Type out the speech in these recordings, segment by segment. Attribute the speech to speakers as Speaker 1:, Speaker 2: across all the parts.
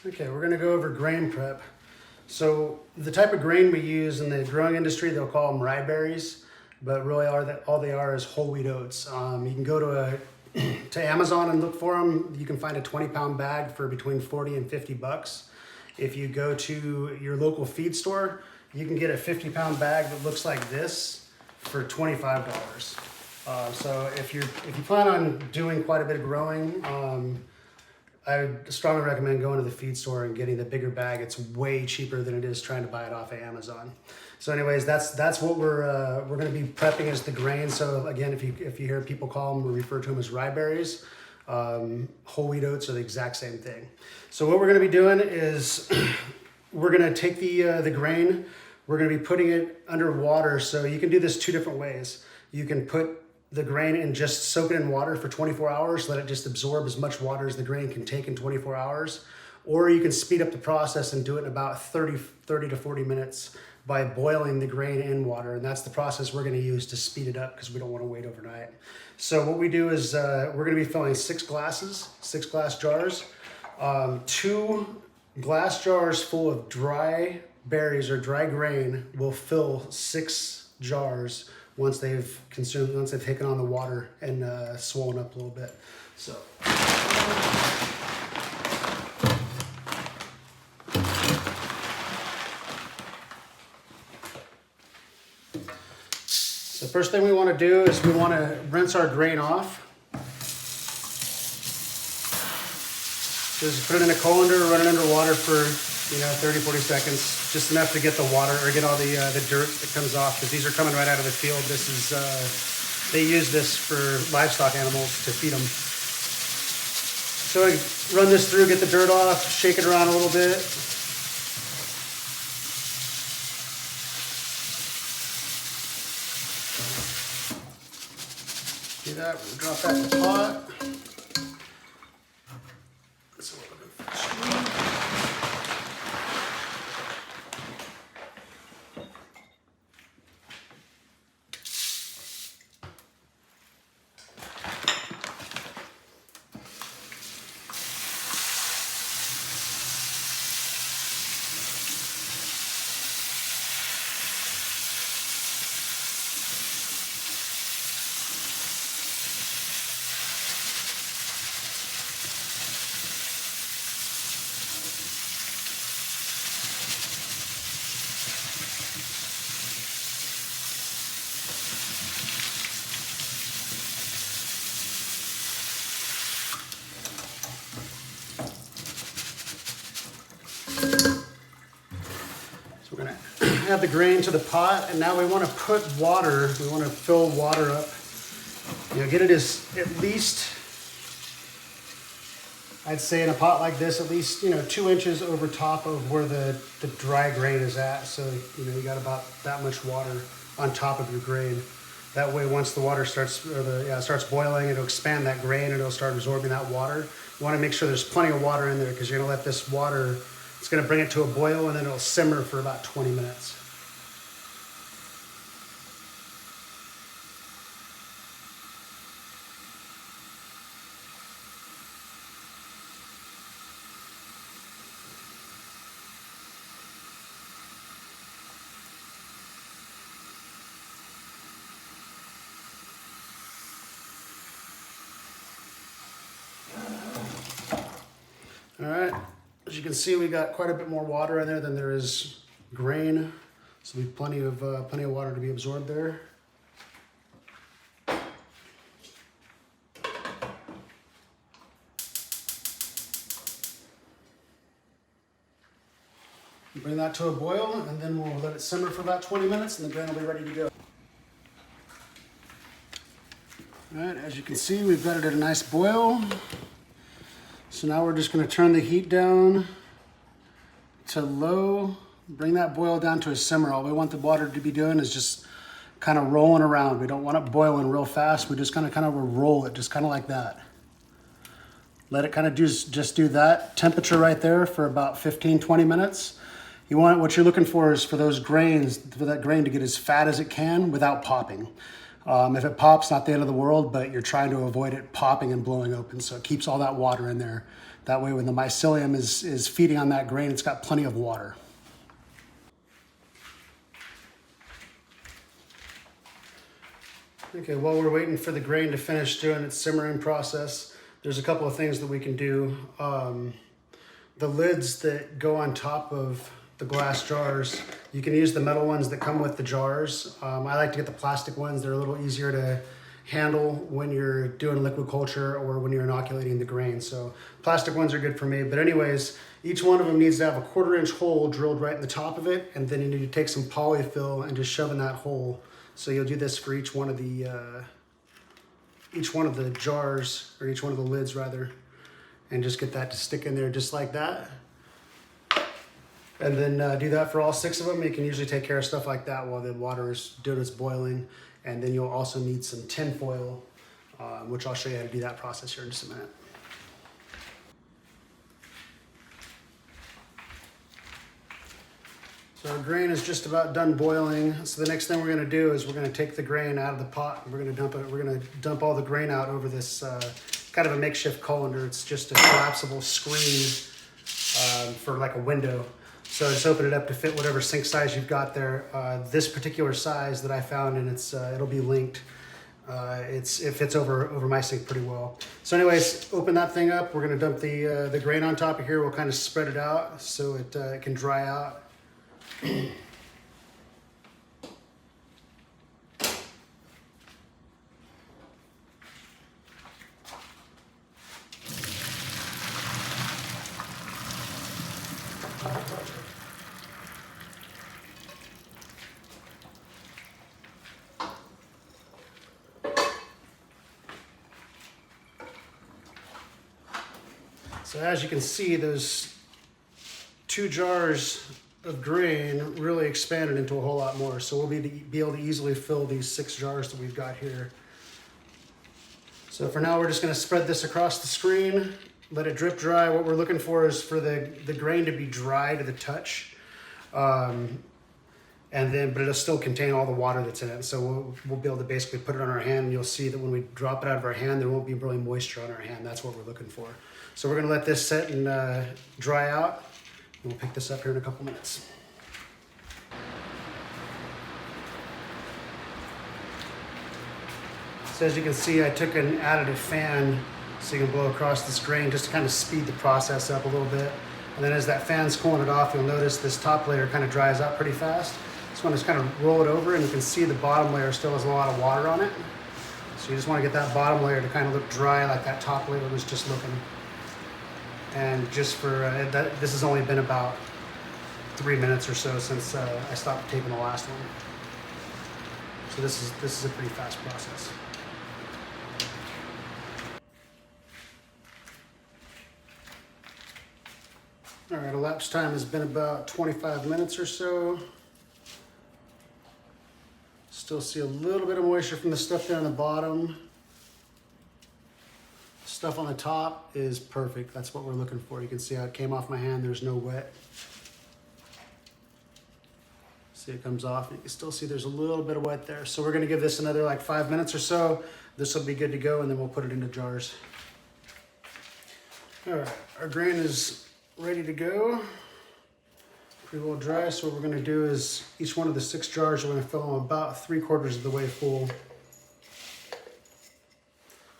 Speaker 1: Okay, we're gonna go over grain prep. So the type of grain we use in the growing industry, they'll call them rye berries, but really all they are is whole wheat oats. You can go to Amazon and look for them. You can find a 20-pound bag for between 40 and 50 bucks. If you go to your local feed store, you can get a 50-pound bag that looks like this for $25. So if you plan on doing quite a bit of growing, I would strongly recommend going to the feed store and getting the bigger bag. It's way cheaper than it is trying to buy it off of Amazon. So anyways, that's what we're going to be prepping as the grain. So again, if you hear people call them or refer to them as rye berries, whole wheat oats are the exact same thing. So what we're going to be doing is we're going to take the grain, we're going to be putting it under water. So you can do this two different ways. You can put the grain and just soak it in water for 24 hours, let it just absorb as much water as the grain can take in 24 hours. Or you can speed up the process and do it in about 30 to 40 minutes by boiling the grain in water. And that's the process we're gonna use to speed it up because we don't wanna wait overnight. So what we do is we're gonna be filling 6 glass jars. 2 glass jars full of dry berries or dry grain will fill 6 jars once they've taken on the water and swollen up a little bit. So the first thing we want to do is we want to rinse our grain off. Just put it in a colander, run it under water for 30, 40 seconds, just enough to get the water or get all the dirt that comes off, because these are coming right out of the field. This is, they use this for livestock animals to feed them. So I run this through, get the dirt off, shake it around a little bit. Do that, we'll drop that in the pot. So we're going to add the grain to the pot, and now we want to put water, we want to fill water up. Get it as at least, I'd say in a pot like this, at least 2 inches over top of where the dry grain is at. So you got about that much water on top of your grain. That way, once the water starts boiling, it'll expand that grain and it'll start absorbing that water. You want to make sure there's plenty of water in there, because you're going to let this water, it's going to bring it to a boil, and then it'll simmer for about 20 minutes. All right, as you can see, we got quite a bit more water in there than there is grain, so we have plenty of water to be absorbed there. Bring that to a boil, and then we'll let it simmer for about 20 minutes, and the grain will be ready to go. All right, as you can see, we've got it at a nice boil. So now we're just going to turn the heat down to low, bring that boil down to a simmer. All we want the water to be doing is just kind of rolling around. We don't want it boiling real fast. We're just going to kind of roll it, just kind of like that. Let it kind of just do that temperature right there for about 15, 20 minutes. What you're looking for is for that grain to get as fat as it can without popping. If it pops, not the end of the world, but you're trying to avoid it popping and blowing open, so it keeps all that water in there. That way when the mycelium is feeding on that grain, it's got plenty of water. Okay, while we're waiting for the grain to finish doing its simmering process, there's a couple of things that we can do. The lids that go on top of the glass jars, you can use the metal ones that come with the jars. I like to get the plastic ones. They're a little easier to handle when you're doing liquid culture or when you're inoculating the grain. So plastic ones are good for me. But anyways, each one of them needs to have a 1/4-inch hole drilled right in the top of it. And then you need to take some polyfill and just shove in that hole. So you'll do this for each one of the jars, or each one of the lids rather, and just get that to stick in there just like that. And then do that for all 6 of them. You can usually take care of stuff like that while the water is doing its boiling. And then you'll also need some tin foil, which I'll show you how to do that process here in just a minute. So our grain is just about done boiling. So the next thing we're going to do is we're going to take the grain out of the pot and we're going to dump it. We're going to dump all the grain out over this kind of a makeshift colander. It's just a collapsible screen for like a window. So just open it up to fit whatever sink size you've got there. This particular size that I found, and it'll be linked. It fits over my sink pretty well. So anyways, open that thing up. We're going to dump the grain on top of here. We'll kind of spread it out so it can dry out. So as you can see, those 2 jars of grain really expanded into a whole lot more. So we'll be able to easily fill these 6 jars that we've got here. So for now, we're just going to spread this across the screen, let it drip dry. What we're looking for is for the grain to be dry to the touch. But it'll still contain all the water that's in it. So we'll be able to basically put it on our hand, and you'll see that when we drop it out of our hand, there won't be really moisture on our hand. That's what we're looking for. So we're going to let this sit and dry out. We'll pick this up here in a couple minutes. So as you can see, I took an additive fan so you can blow across this grain just to kind of speed the process up a little bit. And then as that fan's cooling it off, you'll notice this top layer kind of dries out pretty fast. Just want to kind of roll it over, and you can see the bottom layer still has a lot of water on it. So you just want to get that bottom layer to kind of look dry like that top layer was just looking. And just for, this has only been about 3 minutes or so since I stopped taping the last one. So this is a pretty fast process. All right, elapsed time has been about 25 minutes or so. Still see a little bit of moisture from the stuff there on the bottom. Stuff on the top is perfect. That's what we're looking for. You can see how it came off my hand. There's no wet. See, it comes off. You can still see there's a little bit of wet there. So we're going to give this another like 5 minutes or so. This will be good to go, and then we'll put it into jars. All right, our grain is ready to go. Pretty well dry. So what we're going to do is each one of the 6 jars, we're going to fill them about 3/4 of the way full.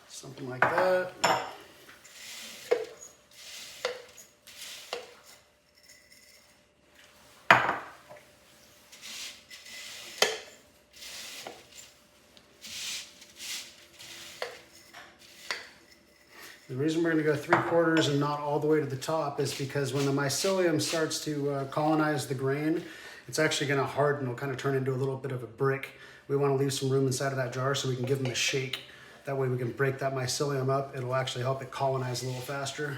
Speaker 1: Something like that. The reason we're going to go 3/4 and not all the way to the top is because when the mycelium starts to colonize the grain, it's actually going to harden. It'll kind of turn into a little bit of a brick. We want to leave some room inside of that jar so we can give them a shake. That way we can break that mycelium up. It'll actually help it colonize a little faster.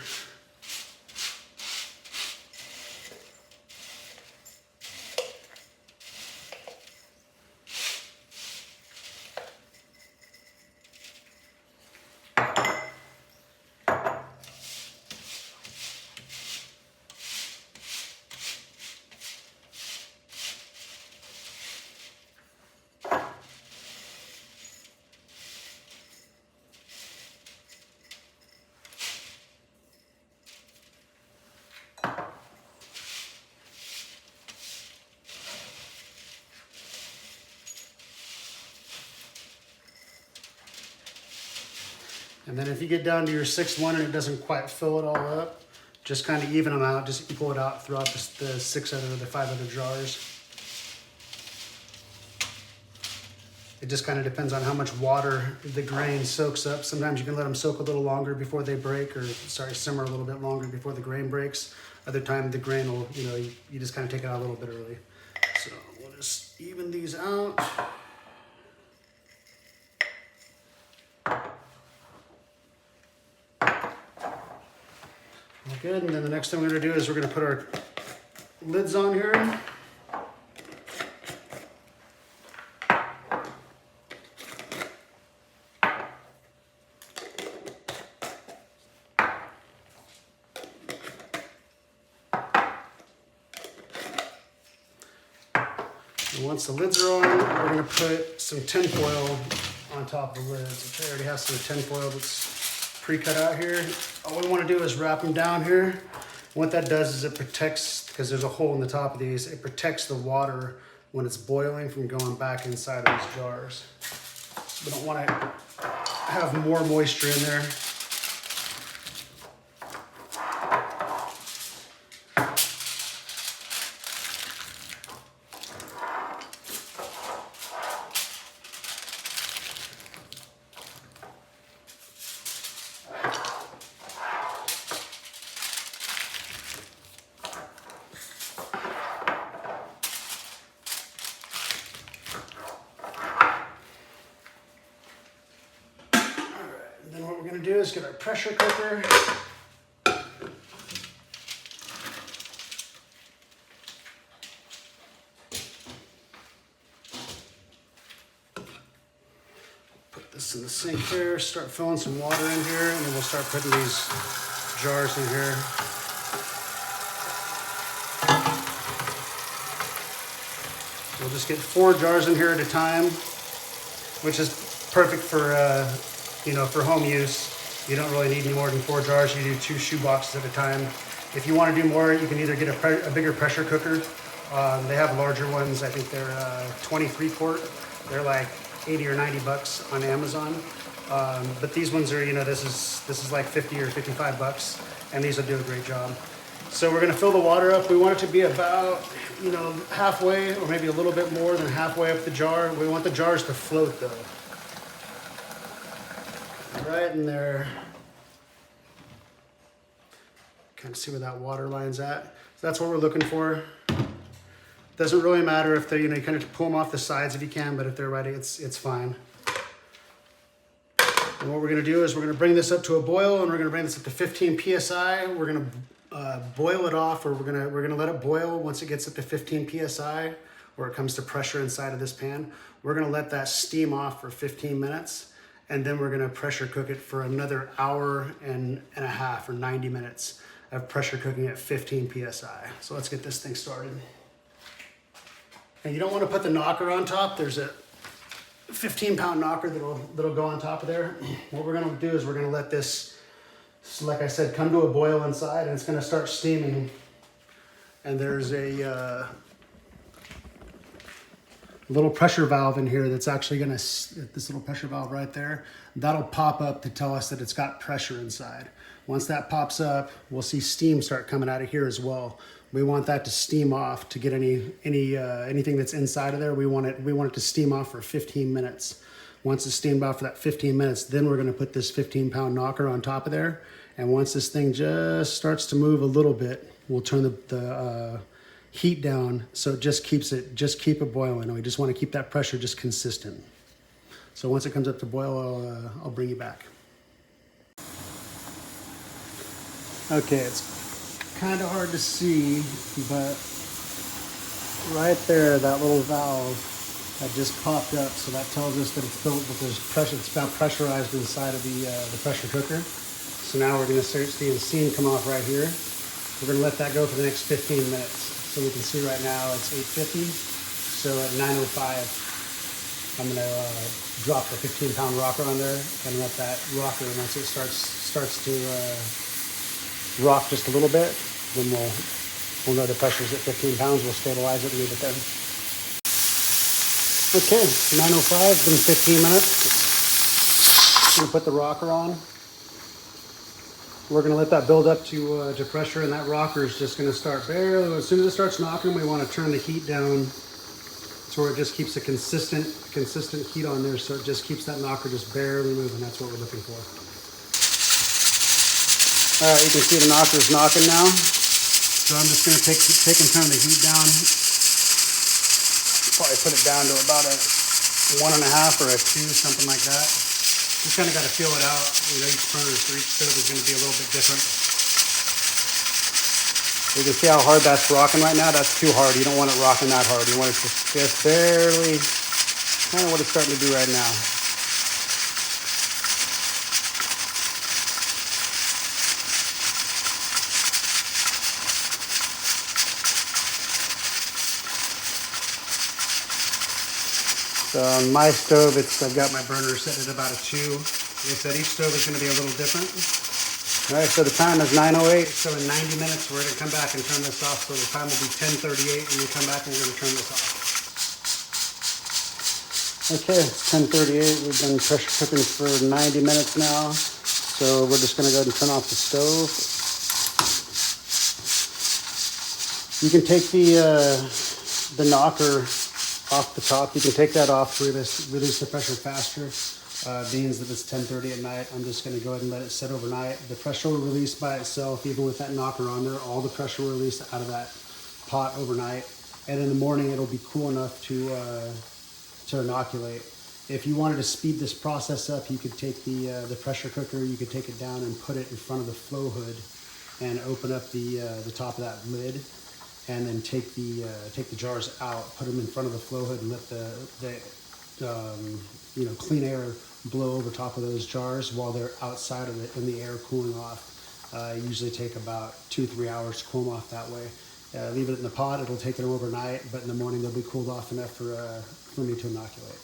Speaker 1: And then if you get down to your sixth one and it doesn't quite fill it all up, just kind of even them out, just equal it out throughout the 5 other jars. It just kind of depends on how much water the grain soaks up. Sometimes you can let them soak a little longer before they break, or simmer a little bit longer before the grain breaks. Other time the grain will, you just kind of take it out a little bit early. So we'll just even these out. Good, and then the next thing we're gonna do is we're gonna put our lids on here. And once the lids are on, we're gonna put some tin foil on top of the lids, which I already have some tin foil that's pre-cut out here. All we want to do is wrap them down here. What that does is it protects, because there's a hole in the top of these, it protects the water when it's boiling from going back inside of these jars. We don't want to have more moisture in there. Do is get our pressure cooker. Put this in the sink here, start filling some water in here, and then we'll start putting these jars in here. We'll just get 4 jars in here at a time, which is perfect for for home use. You don't really need any more than 4 jars. You do 2 shoe boxes at a time. If you want to do more, you can either get a bigger pressure cooker. They have larger ones. I think they're 23 quart. They're like 80 or 90 bucks on Amazon. But these ones are, this is like 50 or 55 bucks, and these will do a great job. So we're going to fill the water up. We want it to be about, halfway or maybe a little bit more than halfway up the jar. We want the jars to float though. Right in there. Kind of see where that water line's at. So that's what we're looking for. Doesn't really matter if they're, you kind of pull them off the sides if you can, but if they're ready, it's fine. And what we're gonna do is we're gonna bring this up to a boil, and we're gonna bring this up to 15 PSI. We're gonna boil it off, or we're gonna let it boil. Once it gets up to 15 PSI, where it comes to pressure inside of this pan, we're gonna let that steam off for 15 minutes. And then we're gonna pressure cook it for another hour and a half, or 90 minutes of pressure cooking at 15 PSI. So let's get this thing started. And you don't wanna put the knocker on top. There's a 15-pound knocker that'll go on top of there. What we're gonna do is we're gonna let this, like I said, come to a boil inside, and it's gonna start steaming. And there's a little pressure valve in here that's actually gonna, this little pressure valve right there, that'll pop up to tell us that it's got pressure inside. Once that pops up, we'll see steam start coming out of here as well. We want that to steam off to get anything that's inside of there. We want it to steam off for 15 minutes. Once it's steamed off for that 15 minutes, then we're gonna put this 15-pound knocker on top of there. And once this thing just starts to move a little bit, we'll turn the heat down, so it just keep it boiling. And we just want to keep that pressure just consistent. So once it comes up to boil, I'll bring you back. Okay, it's kind of hard to see, but right there, that little valve that just popped up, so that tells us that it's filled with this pressure. It's about pressurized inside of the pressure cooker. So now we're going to start seeing steam come off right here. We're going to let that go for the next 15 minutes. So we can see right now it's 8:50. So at 9:05, I'm going to drop the 15-pound rocker on there and let that rocker, once it starts to rock just a little bit, then we'll know the pressure's at 15 pounds. We'll stabilize it and leave it there. Okay, 9:05, been 15 minutes. I'm going to put the rocker on. We're gonna let that build up to pressure, and that rocker is just gonna start barely. As soon as it starts knocking, we want to turn the heat down to where it just keeps a consistent heat on there, so it just keeps that knocker just barely moving. That's what we're looking for. All right, you can see the knocker's knocking now. So I'm just gonna take and turn the heat down. Probably put it down to about a 1.5 or a 2, something like that. Just kind of got to feel it out. You know, each burner for each stove is going to be a little bit different. You can see how hard that's rocking right now. That's too hard. You don't want it rocking that hard. You want it to just barely, kind of what it's starting to do right now. So on my stove, I've got my burner set at about a 2. Like I said, each stove is going to be a little different. All right, so the time is 9:08. So in 90 minutes, we're going to come back and turn this off. So the time will be 10:38 when we come back and we're going to turn this off. Okay, it's 10:38. We've been pressure cooking for 90 minutes now. So we're just going to go ahead and turn off the stove. You can take the knocker off the top. You can take that off to release the pressure faster. Being that it's 10:30 at night, I'm just going to go ahead and let it sit overnight. The pressure will release by itself, even with that knocker on there. All the pressure will release out of that pot overnight, and in the morning it'll be cool enough to inoculate. If you wanted to speed this process up, you could take the pressure cooker, you could take it down and put it in front of the flow hood, and open up the top of that lid, and then take the jars out, put them in front of the flow hood, and let the clean air blow over top of those jars while they're outside of it and the air cooling off. Usually take about 2-3 hours to cool them off that way. Leave it in the pot, it'll take it overnight, but in the morning they'll be cooled off enough for me to inoculate.